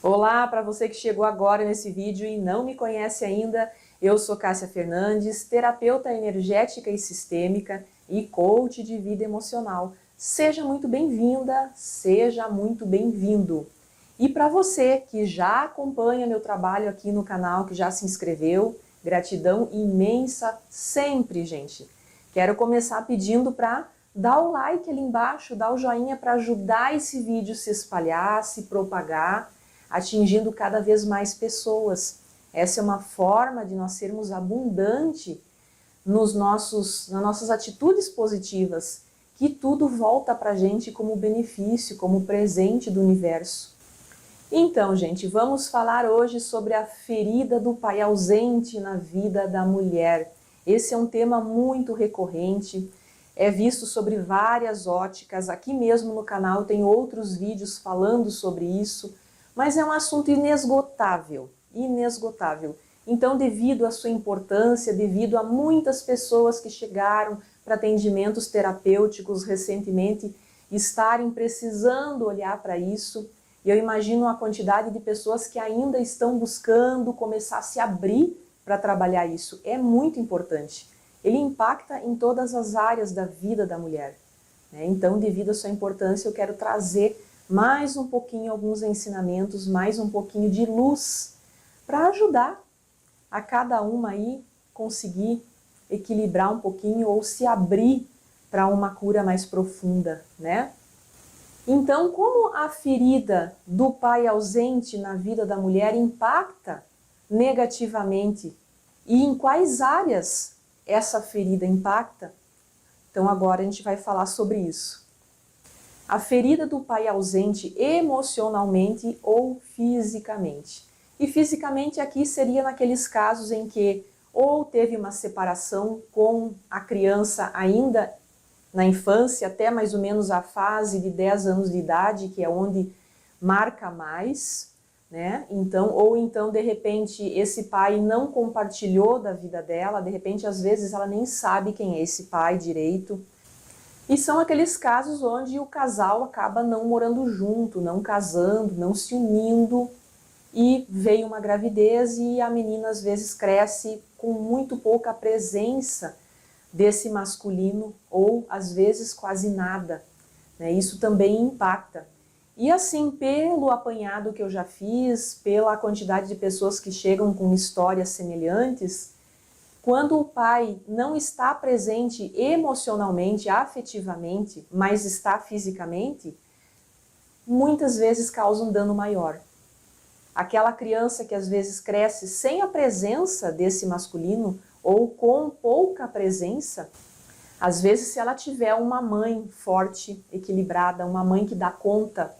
Olá, para você que chegou agora nesse vídeo e não me conhece ainda, eu sou Cássia Fernandes, terapeuta energética e sistêmica e coach de vida emocional. Seja muito bem-vinda, seja muito bem-vindo. E para você que já acompanha meu trabalho aqui no canal, que já se inscreveu, gratidão imensa sempre, gente. Quero começar pedindo para dar o like ali embaixo, dar o joinha para ajudar esse vídeo a se espalhar, se propagar, atingindo cada vez mais pessoas. Essa é uma forma de nós sermos abundantes nas nossas atitudes positivas, que tudo volta para a gente como benefício, como presente do universo. Então, gente, vamos falar hoje sobre a ferida do pai ausente na vida da mulher. Esse é um tema muito recorrente, é visto sobre várias óticas. Aqui mesmo no canal tem outros vídeos falando sobre isso, mas é um assunto inesgotável, inesgotável. Então, devido à sua importância, devido a muitas pessoas que chegaram para atendimentos terapêuticos recentemente estarem precisando olhar para isso, e eu imagino a quantidade de pessoas que ainda estão buscando começar a se abrir para trabalhar isso. É muito importante. Ele impacta em todas as áreas da vida da mulher, né? Então, devido à sua importância, eu quero trazer mais um pouquinho alguns ensinamentos, mais um pouquinho de luz para ajudar a cada uma aí conseguir equilibrar um pouquinho ou se abrir para uma cura mais profunda, né? Então, como a ferida do pai ausente na vida da mulher impacta negativamente e em quais áreas essa ferida impacta? Então agora a gente vai falar sobre isso. A ferida do pai ausente emocionalmente ou fisicamente. E fisicamente aqui seria naqueles casos em que ou teve uma separação com a criança ainda na infância, até mais ou menos a fase de 10 anos de idade, que é onde marca mais, né? Então, ou então, de repente, esse pai não compartilhou da vida dela, de repente, às vezes, ela nem sabe quem é esse pai direito. E são aqueles casos onde o casal acaba não morando junto, não casando, não se unindo, e veio uma gravidez e a menina às vezes cresce com muito pouca presença desse masculino, ou às vezes quase nada, né? Isso também impacta. E assim, pelo apanhado que eu já fiz, pela quantidade de pessoas que chegam com histórias semelhantes, quando o pai não está presente emocionalmente, afetivamente, mas está fisicamente, muitas vezes causa um dano maior. Aquela criança que às vezes cresce sem a presença desse masculino ou com pouca presença, às vezes se ela tiver uma mãe forte, equilibrada, uma mãe que dá conta,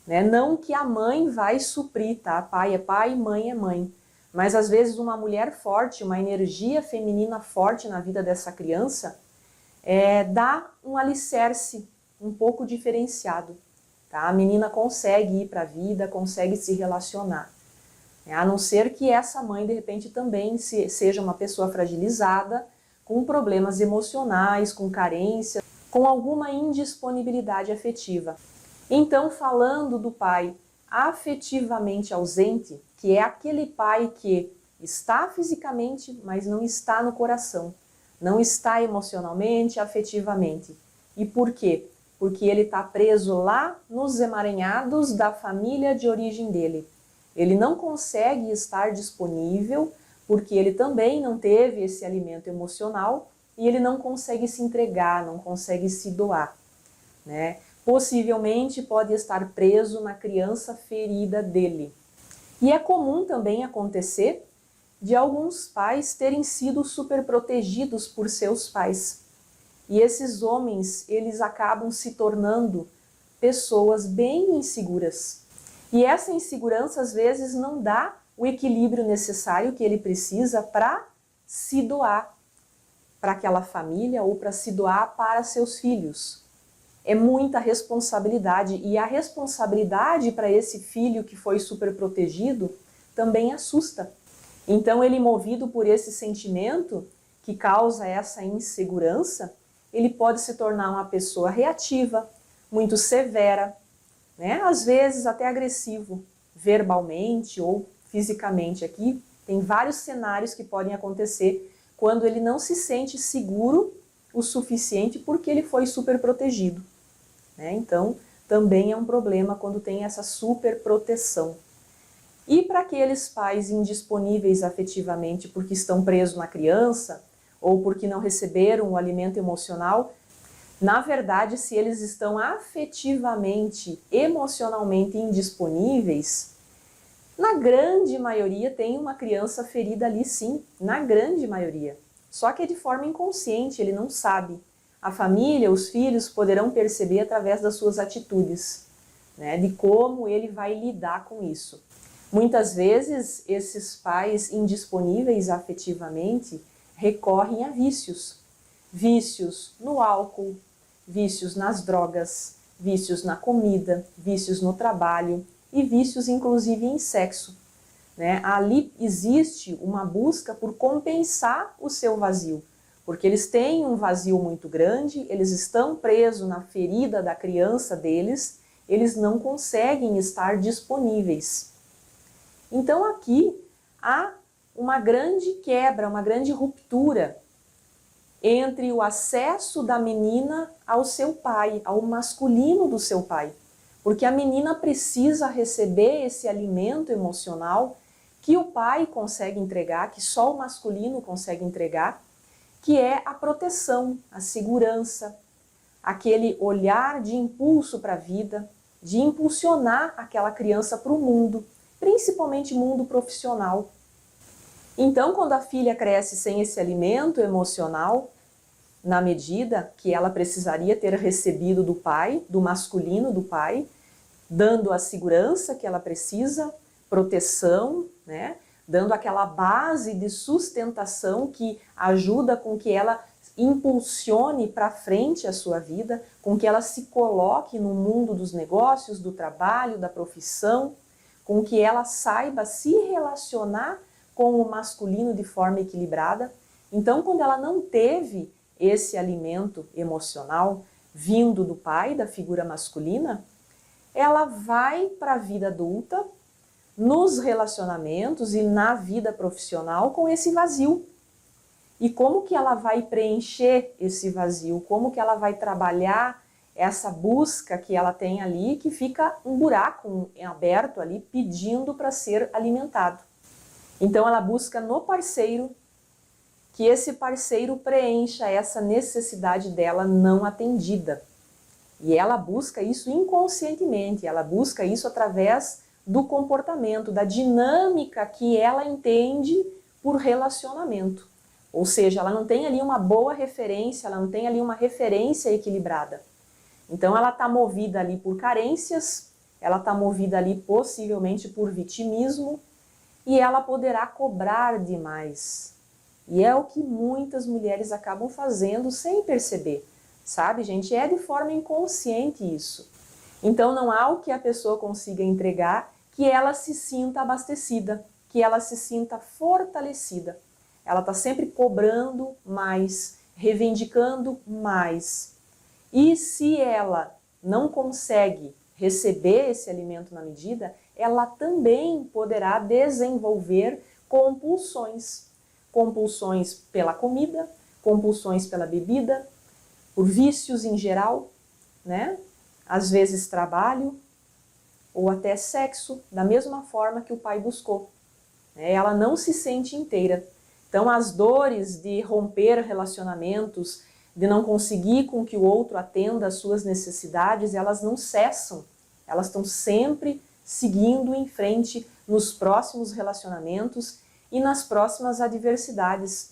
né? Não que a mãe vai suprir, tá? Pai é pai, mãe é mãe. Mas às vezes uma mulher forte, uma energia feminina forte na vida dessa criança, dá um alicerce um pouco diferenciado. Tá? A menina consegue ir para a vida, consegue se relacionar. A não ser que essa mãe, de repente, também seja uma pessoa fragilizada, com problemas emocionais, com carência, com alguma indisponibilidade afetiva. Então, falando do pai afetivamente ausente, que é aquele pai que está fisicamente, mas não está no coração, não está emocionalmente, afetivamente. E por quê? Porque ele está preso lá nos emaranhados da família de origem dele. Ele não consegue estar disponível porque ele também não teve esse alimento emocional e ele não consegue se entregar, não consegue se doar, né? Possivelmente pode estar preso na criança ferida dele. E é comum também acontecer de alguns pais terem sido super protegidos por seus pais. E esses homens, eles acabam se tornando pessoas bem inseguras. E essa insegurança, às vezes, não dá o equilíbrio necessário que ele precisa para se doar para aquela família ou para se doar para seus filhos. É muita responsabilidade, e a responsabilidade para esse filho que foi super protegido também assusta. Então ele, movido por esse sentimento que causa essa insegurança, ele pode se tornar uma pessoa reativa, muito severa, né? Às vezes até agressivo. verbalmente ou fisicamente. Aqui tem vários cenários que podem acontecer quando ele não se sente seguro o suficiente porque ele foi super protegido, né? Então, também é um problema quando tem essa super proteção. E para aqueles pais indisponíveis afetivamente porque estão presos na criança ou porque não receberam o alimento emocional, na verdade, se eles estão afetivamente, emocionalmente indisponíveis, na grande maioria tem uma criança ferida ali sim, na grande maioria. Só que é de forma inconsciente, ele não sabe. A família, os filhos poderão perceber através das suas atitudes, né, de como ele vai lidar com isso. Muitas vezes, esses pais indisponíveis afetivamente recorrem a vícios. Vícios no álcool, vícios nas drogas, vícios na comida, vícios no trabalho e vícios inclusive em sexo, né? Ali existe uma busca por compensar o seu vazio, porque eles têm um vazio muito grande, eles estão presos na ferida da criança deles, eles não conseguem estar disponíveis. Então aqui há uma grande quebra, uma grande ruptura entre o acesso da menina ao seu pai, ao masculino do seu pai. Porque a menina precisa receber esse alimento emocional que o pai consegue entregar, que só o masculino consegue entregar, que é a proteção, a segurança, aquele olhar de impulso para a vida, de impulsionar aquela criança para o mundo, principalmente mundo profissional. Então, quando a filha cresce sem esse alimento emocional, na medida que ela precisaria ter recebido do pai, do masculino do pai, dando a segurança que ela precisa, proteção, né? Dando aquela base de sustentação que ajuda com que ela impulsione para frente a sua vida, com que ela se coloque no mundo dos negócios, do trabalho, da profissão, com que ela saiba se relacionar com o masculino de forma equilibrada. Então, quando ela não teve esse alimento emocional vindo do pai, da figura masculina, ela vai para a vida adulta, nos relacionamentos e na vida profissional com esse vazio. E como que ela vai preencher esse vazio? Como que ela vai trabalhar essa busca que ela tem ali, que fica um buraco aberto ali, pedindo para ser alimentado. Então ela busca no parceiro que esse parceiro preencha essa necessidade dela não atendida. E ela busca isso inconscientemente, ela busca isso através do comportamento, da dinâmica que ela entende por relacionamento. Ou seja, ela não tem ali uma boa referência, ela não tem ali uma referência equilibrada. Então ela está movida ali por carências, ela está movida ali possivelmente por vitimismo, e ela poderá cobrar demais. E é o que muitas mulheres acabam fazendo sem perceber. Sabe, gente? É de forma inconsciente isso. Então não há o que a pessoa consiga entregar que ela se sinta abastecida, que ela se sinta fortalecida. Ela está sempre cobrando mais, reivindicando mais. E se ela não consegue receber esse alimento na medida, ela também poderá desenvolver compulsões. Compulsões pela comida, compulsões pela bebida, por vícios em geral, né? Às vezes trabalho ou até sexo, da mesma forma que o pai buscou. Ela não se sente inteira. Então as dores de romper relacionamentos, de não conseguir com que o outro atenda às suas necessidades, elas não cessam. Elas estão sempre seguindo em frente nos próximos relacionamentos e nas próximas adversidades,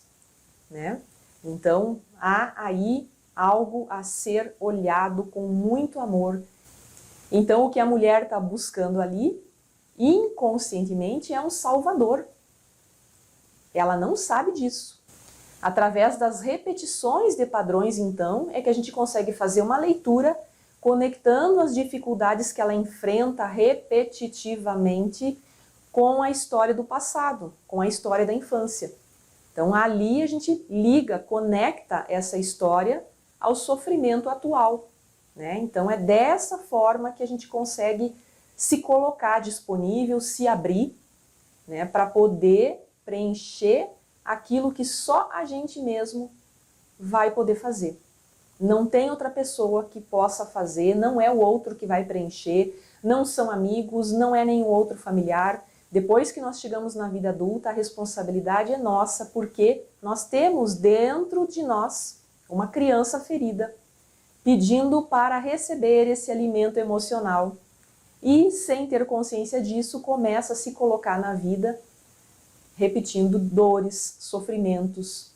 né? Então há aí algo a ser olhado com muito amor. Então o que a mulher está buscando ali, inconscientemente, é um salvador. Ela não sabe disso. Através das repetições de padrões, então, é que a gente consegue fazer uma leitura conectando as dificuldades que ela enfrenta repetitivamente com a história do passado, com a história da infância. Então ali a gente liga, conecta essa história ao sofrimento atual, né? Então é dessa forma que a gente consegue se colocar disponível, se abrir, né, para poder preencher aquilo que só a gente mesmo vai poder fazer. Não tem outra pessoa que possa fazer, não é o outro que vai preencher, não são amigos, não é nenhum outro familiar. Depois que nós chegamos na vida adulta, a responsabilidade é nossa, porque nós temos dentro de nós uma criança ferida, pedindo para receber esse alimento emocional. E, sem ter consciência disso, começa a se colocar na vida, repetindo dores, sofrimentos,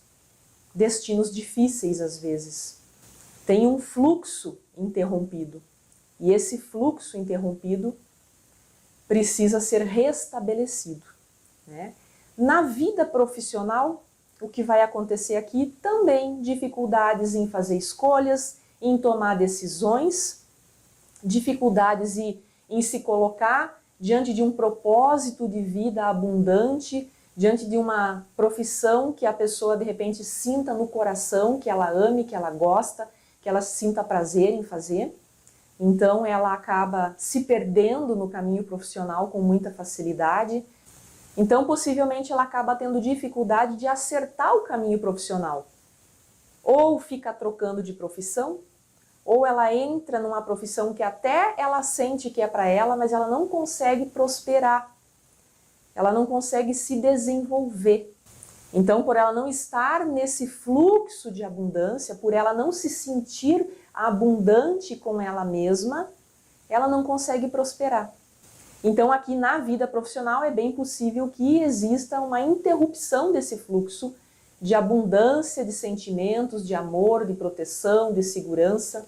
destinos difíceis às vezes. Tem um fluxo interrompido. E esse fluxo interrompido precisa ser restabelecido, né? Na vida profissional, o que vai acontecer aqui também dificuldades em fazer escolhas, em tomar decisões, dificuldades em se colocar diante de um propósito de vida abundante, diante de uma profissão que a pessoa de repente sinta no coração, que ela ame, que ela gosta, que ela sinta prazer em fazer. Então ela acaba se perdendo no caminho profissional com muita facilidade. Então possivelmente ela acaba tendo dificuldade de acertar o caminho profissional. Ou fica trocando de profissão, ou ela entra numa profissão que até ela sente que é para ela, mas ela não consegue prosperar. Ela não consegue se desenvolver. Então, por ela não estar nesse fluxo de abundância, por ela não se sentir abundante com ela mesma, ela não consegue prosperar. Então, aqui na vida profissional é bem possível que exista uma interrupção desse fluxo de abundância de sentimentos, de amor, de proteção, de segurança.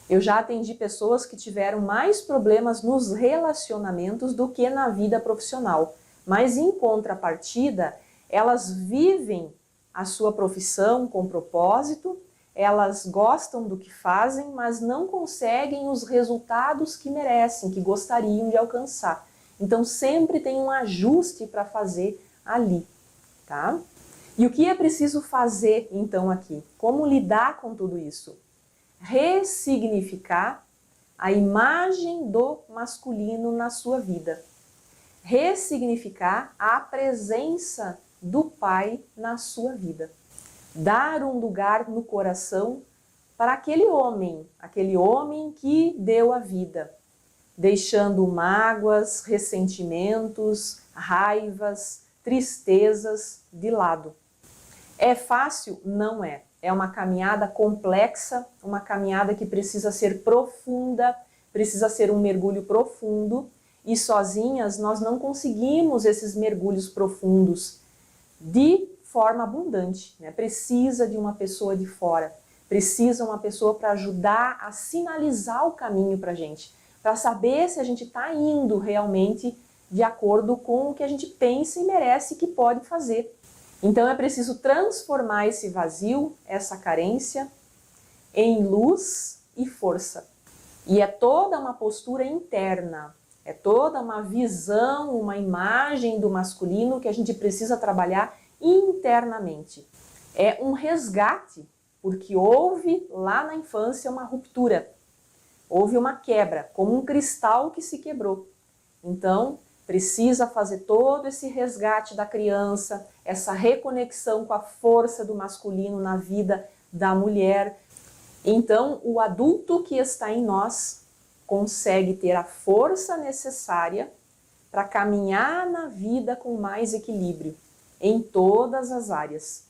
Eu já atendi pessoas que tiveram mais problemas nos relacionamentos do que na vida profissional, mas em contrapartida, elas vivem a sua profissão com propósito, elas gostam do que fazem, mas não conseguem os resultados que merecem, que gostariam de alcançar. Então sempre tem um ajuste para fazer ali, tá? E o que é preciso fazer então aqui? Como lidar com tudo isso? Ressignificar a imagem do masculino na sua vida. Ressignificar a presença do pai na sua vida. Dar um lugar no coração para aquele homem que deu a vida, deixando mágoas, ressentimentos, raivas, tristezas de lado. É fácil? Não é. É uma caminhada complexa, uma caminhada que precisa ser profunda, precisa ser um mergulho profundo, e sozinhas nós não conseguimos esses mergulhos profundos de forma abundante, né? Precisa de uma pessoa de fora, precisa uma pessoa para ajudar a sinalizar o caminho para a gente, para saber se a gente está indo realmente de acordo com o que a gente pensa e merece que pode fazer. Então é preciso transformar esse vazio, essa carência, em luz e força. E é toda uma postura interna, é toda uma visão, uma imagem do masculino que a gente precisa trabalhar internamente. É um resgate, porque houve lá na infância uma ruptura, houve uma quebra, como um cristal que se quebrou. Então, precisa fazer todo esse resgate da criança, essa reconexão com a força do masculino na vida da mulher. Então, o adulto que está em nós consegue ter a força necessária para caminhar na vida com mais equilíbrio, em todas as áreas.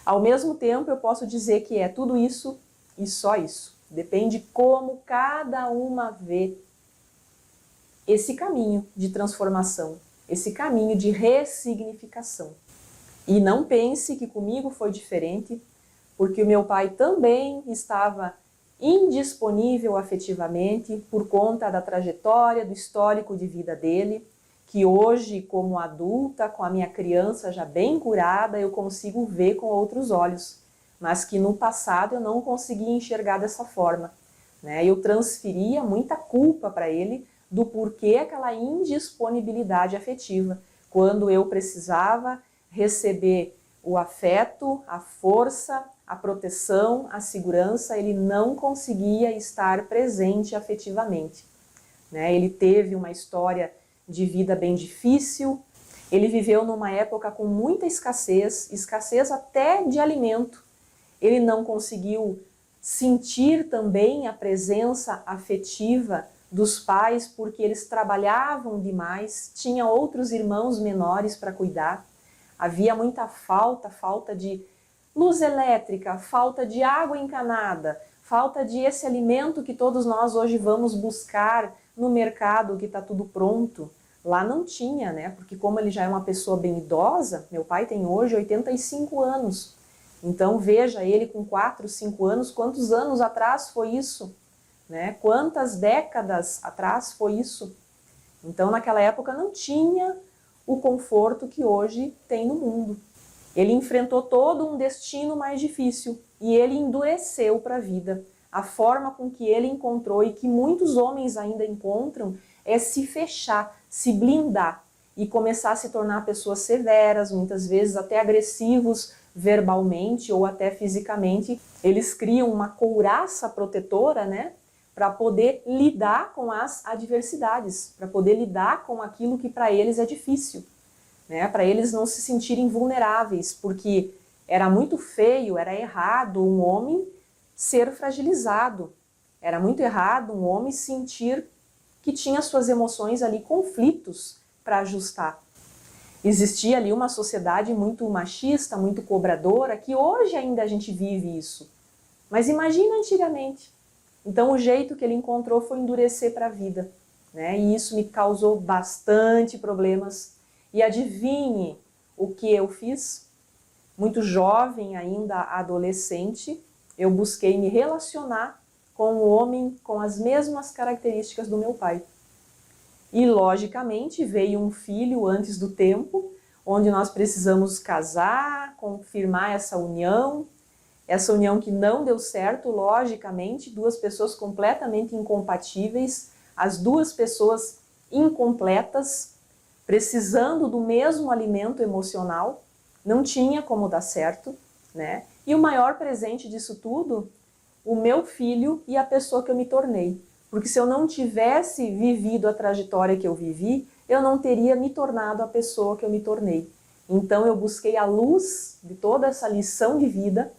Ao mesmo tempo, eu posso dizer que é tudo isso e só isso. Depende como cada uma vê esse caminho de transformação, esse caminho de ressignificação. E não pense que comigo foi diferente, porque o meu pai também estava indisponível afetivamente por conta da trajetória, do histórico de vida dele, que hoje, como adulta, com a minha criança já bem curada, eu consigo ver com outros olhos, mas que no passado eu não conseguia enxergar dessa forma, né? Eu transferia muita culpa para ele do porquê aquela indisponibilidade afetiva, quando eu precisava receber o afeto, a força, a proteção, a segurança, ele não conseguia estar presente afetivamente. né? Ele teve uma história de vida bem difícil, ele viveu numa época com muita escassez até de alimento. Ele não conseguiu sentir também a presença afetiva dos pais porque eles trabalhavam demais, tinha outros irmãos menores para cuidar. Havia muita falta de luz elétrica, falta de água encanada, falta de esse alimento que todos nós hoje vamos buscar no mercado, que está tudo pronto. Lá não tinha, né? Porque como ele já é uma pessoa bem idosa, meu pai tem hoje 85 anos. Então veja ele com 4, 5 anos, quantos anos atrás foi isso? Né? Quantas décadas atrás foi isso? Então naquela época não tinha o conforto que hoje tem no mundo. Ele enfrentou todo um destino mais difícil e ele endureceu para a vida. A forma com que ele encontrou e que muitos homens ainda encontram é se fechar, se blindar e começar a se tornar pessoas severas, muitas vezes até agressivos verbalmente ou até fisicamente. Eles criam uma couraça protetora, né, para poder lidar com as adversidades, para poder lidar com aquilo que para eles é difícil, né, para eles não se sentirem vulneráveis, porque era muito feio, era errado um homem ser fragilizado, era muito errado um homem sentir que tinha suas emoções ali conflitos para ajustar. Existia ali uma sociedade muito machista, muito cobradora, que hoje ainda a gente vive isso. Mas imagina antigamente. Então o jeito que ele encontrou foi endurecer para a vida, né? E isso me causou bastante problemas. E adivinhe o que eu fiz? Muito jovem ainda, adolescente, eu busquei me relacionar com um homem com as mesmas características do meu pai. E, logicamente, veio um filho antes do tempo, onde nós precisamos casar, confirmar essa união que não deu certo, logicamente, duas pessoas completamente incompatíveis, as duas pessoas incompletas, precisando do mesmo alimento emocional, não tinha como dar certo, né? E o maior presente disso tudo, o meu filho e a pessoa que eu me tornei. Porque se eu não tivesse vivido a trajetória que eu vivi, eu não teria me tornado a pessoa que eu me tornei. Então eu busquei a luz de toda essa lição de vida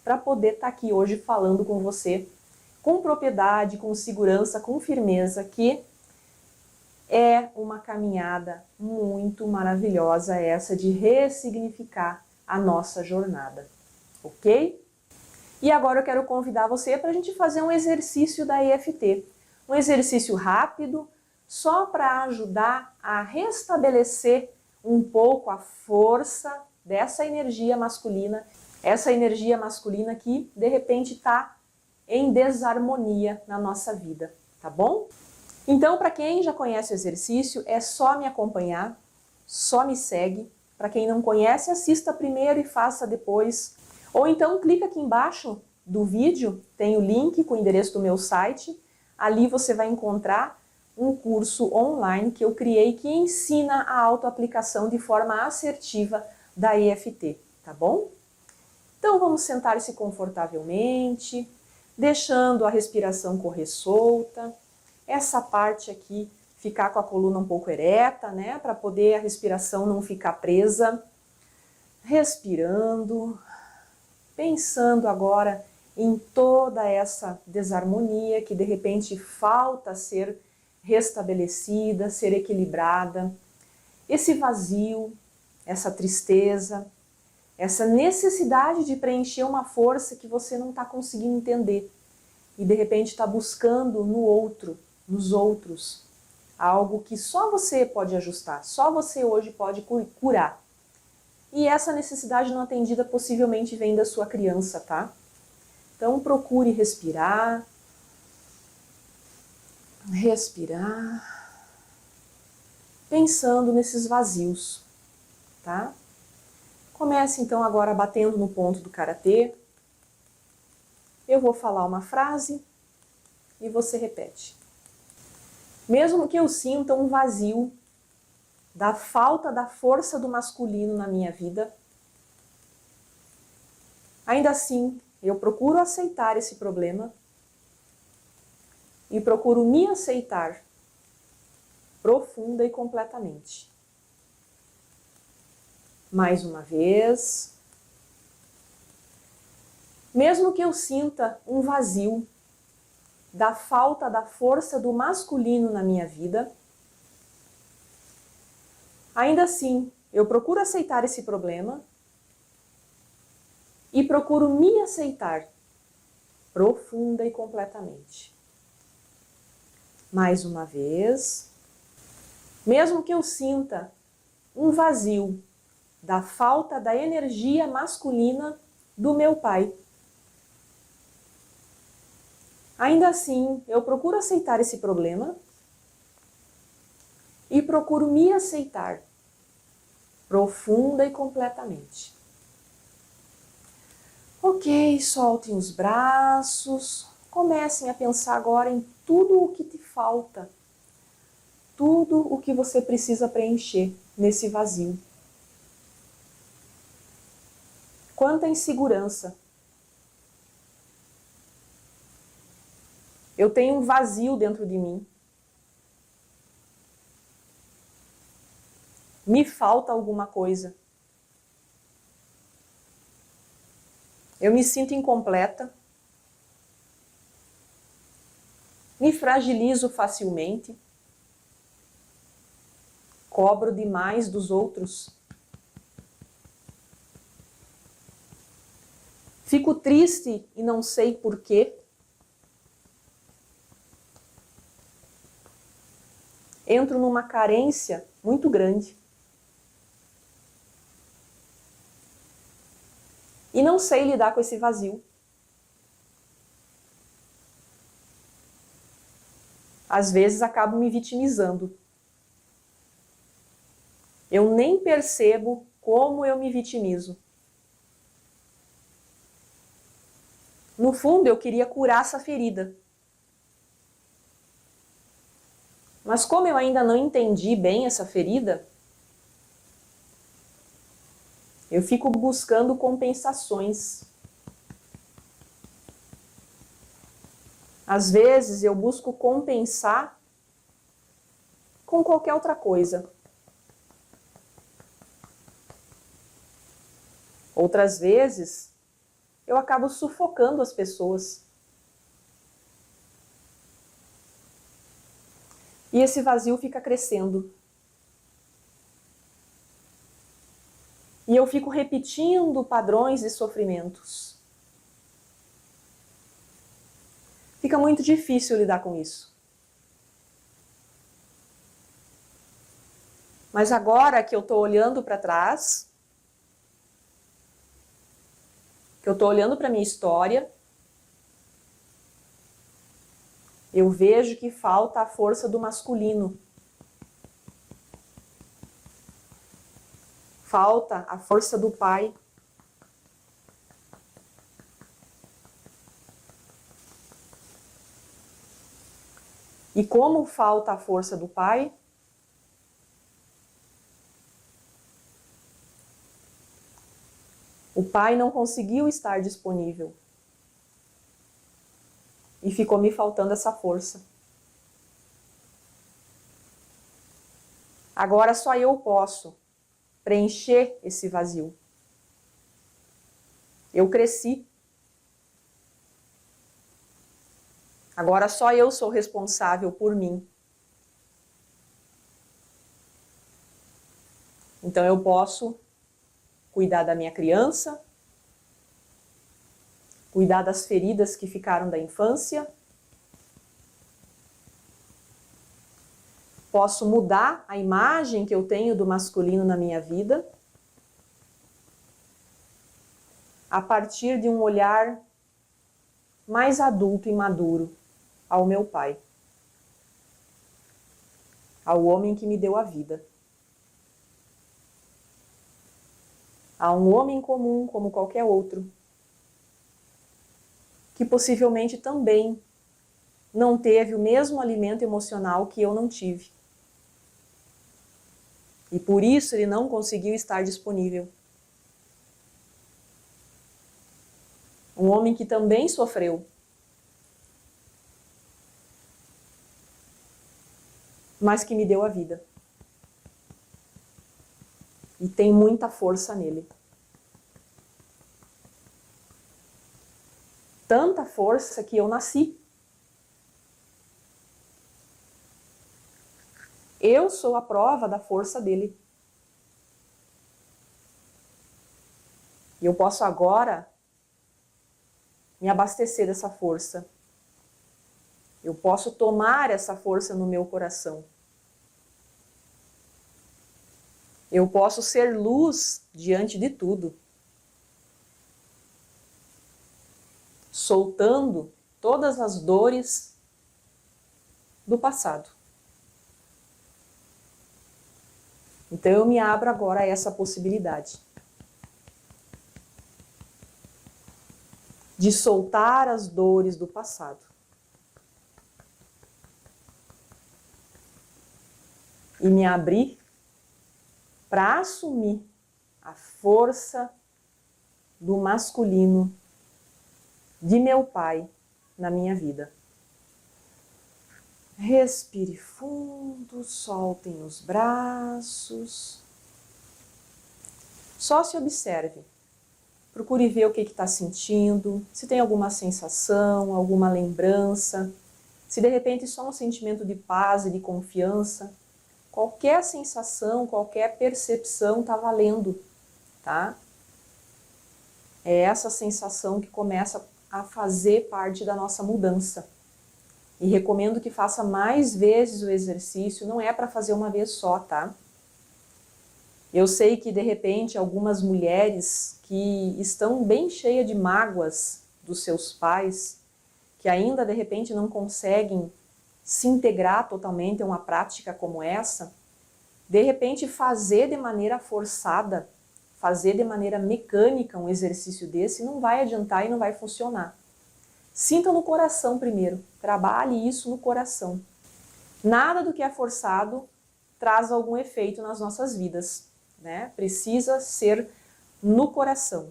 para poder estar aqui hoje falando com você com propriedade, com segurança, com firmeza, que é uma caminhada muito maravilhosa essa de ressignificar a nossa jornada, ok? E agora eu quero convidar você para a gente fazer um exercício da EFT. Um exercício rápido, só para ajudar a restabelecer um pouco a força dessa energia masculina. Essa energia masculina que, de repente, está em desarmonia na nossa vida, tá bom? Então, para quem já conhece o exercício, é só me acompanhar, só me segue. Para quem não conhece, assista primeiro e faça depois. Ou então clica aqui embaixo do vídeo, tem o link com o endereço do meu site. Ali você vai encontrar um curso online que eu criei que ensina a autoaplicação de forma assertiva da EFT, tá bom? Então vamos sentar-se confortavelmente, deixando a respiração correr solta. Essa parte aqui ficar com a coluna um pouco ereta, né? Para poder a respiração não ficar presa. Respirando. Pensando agora em toda essa desarmonia que de repente falta ser restabelecida, ser equilibrada, esse vazio, essa tristeza, essa necessidade de preencher uma força que você não está conseguindo entender e de repente está buscando no outro, nos outros, algo que só você pode ajustar, só você hoje pode curar. E essa necessidade não atendida possivelmente vem da sua criança, tá? Então procure respirar, pensando nesses vazios, tá? Comece então agora batendo no ponto do karatê. Eu vou falar uma frase e você repete. Mesmo que eu sinta um vazio da falta da força do masculino na minha vida, ainda assim eu procuro aceitar esse problema e procuro me aceitar profunda e completamente. Mais uma vez. Mesmo que eu sinta um vazio da falta da força do masculino na minha vida, ainda assim, eu procuro aceitar esse problema e procuro me aceitar profunda e completamente. Mais uma vez. Mesmo que eu sinta um vazio da falta da energia masculina do meu pai, ainda assim, eu procuro aceitar esse problema e procuro me aceitar profunda e completamente. Ok, soltem os braços, comecem a pensar agora em tudo o que te falta, tudo o que você precisa preencher nesse vazio. Quanta insegurança. Eu tenho um vazio dentro de mim. Me falta alguma coisa. Eu me sinto incompleta. Me fragilizo facilmente. Cobro demais dos outros. Fico triste e não sei porquê. Entro numa carência muito grande. E não sei lidar com esse vazio. Às vezes acabo me vitimizando. Eu nem percebo como eu me vitimizo. No fundo, eu queria curar essa ferida. Mas como eu ainda não entendi bem essa ferida, eu fico buscando compensações. Às vezes eu busco compensar com qualquer outra coisa. Outras vezes eu acabo sufocando as pessoas. E esse vazio fica crescendo. E eu fico repetindo padrões de sofrimentos. Fica muito difícil lidar com isso. Mas agora que eu estou olhando para trás, que eu estou olhando para a minha história, eu vejo que falta a força do masculino. Falta a força do pai. E como falta a força do pai, o pai não conseguiu estar disponível. E ficou me faltando essa força. Agora só eu posso preencher esse vazio. Eu cresci. Agora só eu sou responsável por mim. Então eu posso cuidar da minha criança, cuidar das feridas que ficaram da infância, posso mudar a imagem que eu tenho do masculino na minha vida a partir de um olhar mais adulto e maduro ao meu pai, ao homem que me deu a vida. A um homem comum como qualquer outro, que possivelmente também não teve o mesmo alimento emocional que eu não tive. E por isso ele não conseguiu estar disponível. Um homem que também sofreu. mas que me deu a vida. E tem muita força nele. Tanta força que eu nasci. Eu sou a prova da força dele. E eu posso agora me abastecer dessa força. Eu posso tomar essa força no meu coração. Eu posso ser luz diante de tudo. Soltando todas as dores do passado. Então eu me abro agora a essa possibilidade de soltar as dores do passado. E me abrir para assumir a força do masculino de meu pai na minha vida. Respire fundo, soltem os braços. Só se observe. Procure ver o que está sentindo, se tem alguma sensação, alguma lembrança, se de repente só um sentimento de paz e de confiança. Qualquer sensação, qualquer percepção está valendo, tá? É essa sensação que começa a fazer parte da nossa mudança. E recomendo que faça mais vezes o exercício, não é para fazer uma vez só, tá? Eu sei que de repente algumas mulheres que estão bem cheias de mágoas dos seus pais, que ainda de repente não conseguem se integrar totalmente a uma prática como essa, de repente fazer de maneira forçada, fazer de maneira mecânica um exercício desse não vai adiantar e não vai funcionar. Sinta no coração primeiro, trabalhe isso no coração. Nada do que é forçado traz algum efeito nas nossas vidas, né? Precisa ser no coração.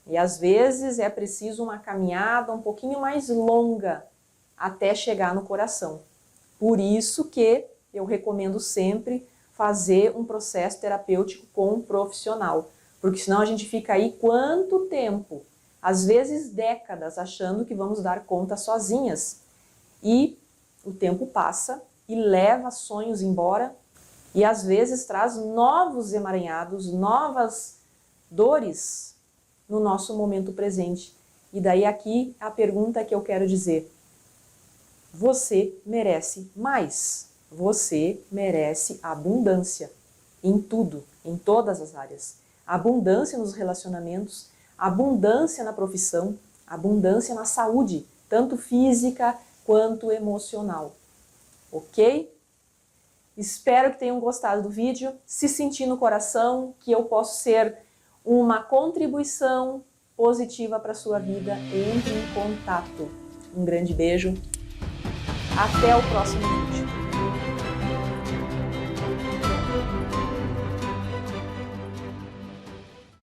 E às vezes é preciso uma caminhada um pouquinho mais longa até chegar no coração. Por isso que eu recomendo sempre fazer um processo terapêutico com um profissional, porque senão a gente fica aí quanto tempo? Às vezes décadas, achando que vamos dar conta sozinhas. E o tempo passa e leva sonhos embora e às vezes traz novos emaranhados, novas dores no nosso momento presente. E daí aqui a pergunta que eu quero dizer: você merece mais. Você merece abundância em tudo, em todas as áreas. Abundância nos relacionamentos, abundância na profissão, abundância na saúde, tanto física quanto emocional. Ok? Espero que tenham gostado do vídeo. Se sentir no coração que eu posso ser uma contribuição positiva para a sua vida, entre em contato. Um grande beijo. Até o próximo vídeo.